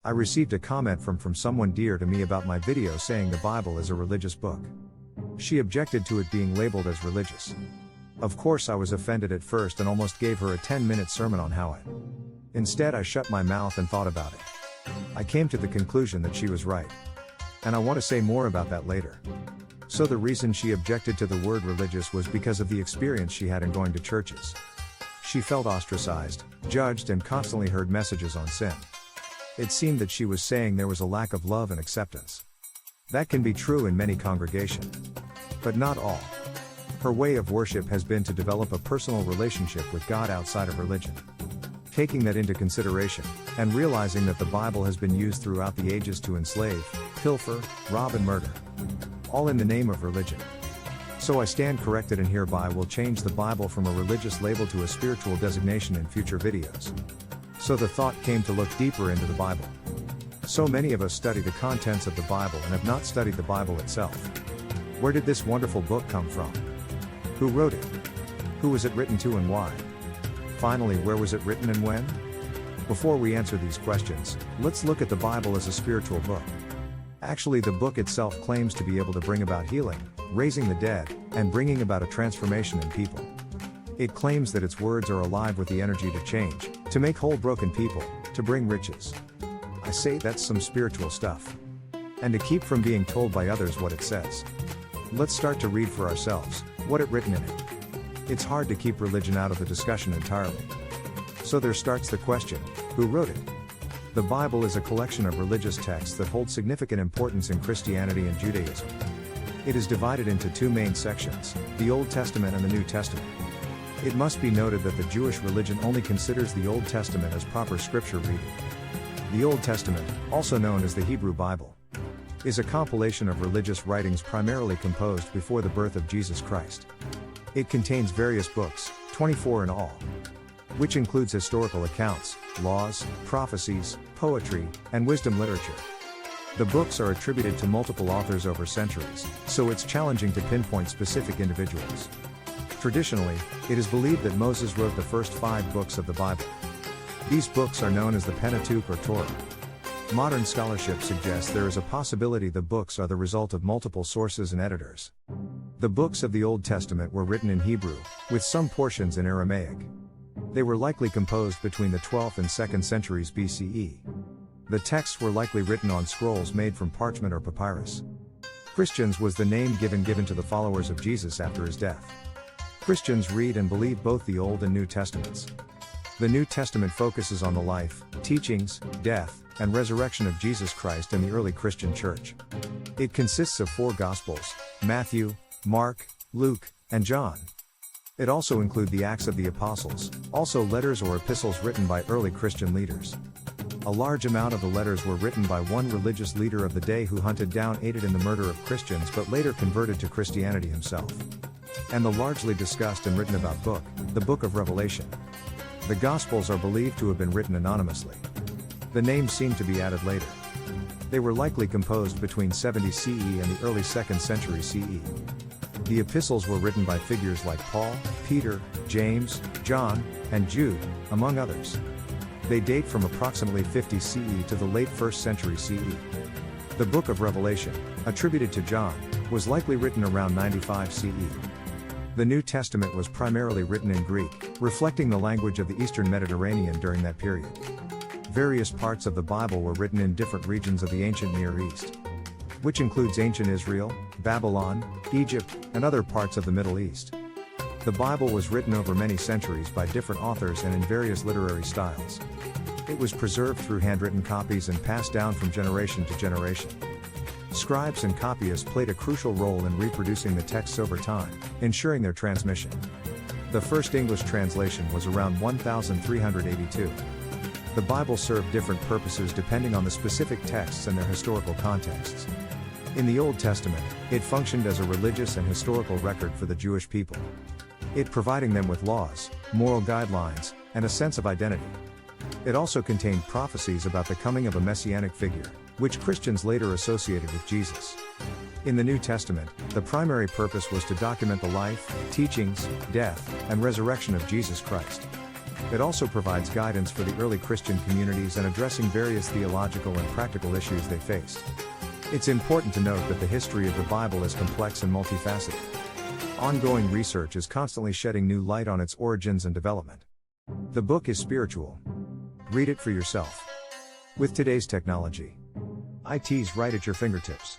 I received a comment from someone dear to me about my video saying the Bible is a religious book. She objected to it being labeled as religious. Of course I was offended at first and almost gave her a 10-minute sermon on how it. Instead I shut my mouth and thought about it. I came to the conclusion that she was right. And I want to say more about that later. So the reason she objected to the word religious was because of the experience she had in going to churches. She felt ostracized, judged, and constantly heard messages on sin. It seemed that she was saying there was a lack of love and acceptance. That can be true in many congregations. But not all. Her way of worship has been to develop a personal relationship with God outside of religion. Taking that into consideration, and realizing that the Bible has been used throughout the ages to enslave, pilfer, rob and murder. All in the name of religion. So I stand corrected and hereby will change the Bible from a religious label to a spiritual designation in future videos. So the thought came to look deeper into the Bible. So many of us study the contents of the Bible and have not studied the Bible itself. Where did this wonderful book come from? Who wrote it? Who was it written to and why? Finally, where was it written and when? Before we answer these questions, let's look at the Bible as a spiritual book. Actually, the book itself claims to be able to bring about healing, raising the dead, and bringing about a transformation in people. It claims that its words are alive with the energy to change, to make whole broken people, to bring riches. I say that's some spiritual stuff. And to keep from being told by others what it says. Let's start to read for ourselves what it written in it. It's hard to keep religion out of the discussion entirely. So there starts the question, who wrote it? The Bible is a collection of religious texts that hold significant importance in Christianity and Judaism. It is divided into two main sections, the Old Testament and the New Testament. It must be noted that the Jewish religion only considers the Old Testament as proper scripture reading. The Old Testament, also known as the Hebrew Bible, is a compilation of religious writings primarily composed before the birth of Jesus Christ. It contains various books, 24 in all, which includes historical accounts, laws, prophecies, poetry, and wisdom literature. The books are attributed to multiple authors over centuries, so it's challenging to pinpoint specific individuals. Traditionally, it is believed that Moses wrote the first 5 books of the Bible. These books are known as the Pentateuch or Torah. Modern scholarship suggests there is a possibility the books are the result of multiple sources and editors. The books of the Old Testament were written in Hebrew, with some portions in Aramaic. They were likely composed between the 12th and 2nd centuries BCE. The texts were likely written on scrolls made from parchment or papyrus. Christians was the name given to the followers of Jesus after his death. Christians read and believe both the Old and New Testaments. The New Testament focuses on the life, teachings, death, and resurrection of Jesus Christ in the early Christian church. It consists of 4 Gospels, Matthew, Mark, Luke, and John. It also includes the Acts of the Apostles, also letters or epistles written by early Christian leaders. A large amount of the letters were written by one religious leader of the day who hunted down, aided in the murder of Christians but later converted to Christianity himself. And the largely discussed and written about book, the Book of Revelation. The Gospels are believed to have been written anonymously. The names seem to be added later. They were likely composed between 70 CE and the early 2nd century CE. The epistles were written by figures like Paul, Peter, James, John, and Jude, among others. They date from approximately 50 CE to the late 1st century CE. The Book of Revelation, attributed to John, was likely written around 95 CE. The New Testament was primarily written in Greek, reflecting the language of the Eastern Mediterranean during that period. Various parts of the Bible were written in different regions of the ancient Near East, which includes ancient Israel, Babylon, Egypt, and other parts of the Middle East. The Bible was written over many centuries by different authors and in various literary styles. It was preserved through handwritten copies and passed down from generation to generation. Scribes and copyists played a crucial role in reproducing the texts over time, ensuring their transmission. The first English translation was around 1382. The Bible served different purposes depending on the specific texts and their historical contexts. In the Old Testament, it functioned as a religious and historical record for the Jewish people. It providing them with laws, moral guidelines, and a sense of identity. It also contained prophecies about the coming of a messianic figure, which Christians later associated with Jesus. In the New Testament, the primary purpose was to document the life, teachings, death, and resurrection of Jesus Christ. It also provides guidance for the early Christian communities and addressing various theological and practical issues they faced. It's important to note that the history of the Bible is complex and multifaceted. Ongoing research is constantly shedding new light on its origins and development. The book is spiritual. Read it for yourself. With today's technology, IT's right at your fingertips.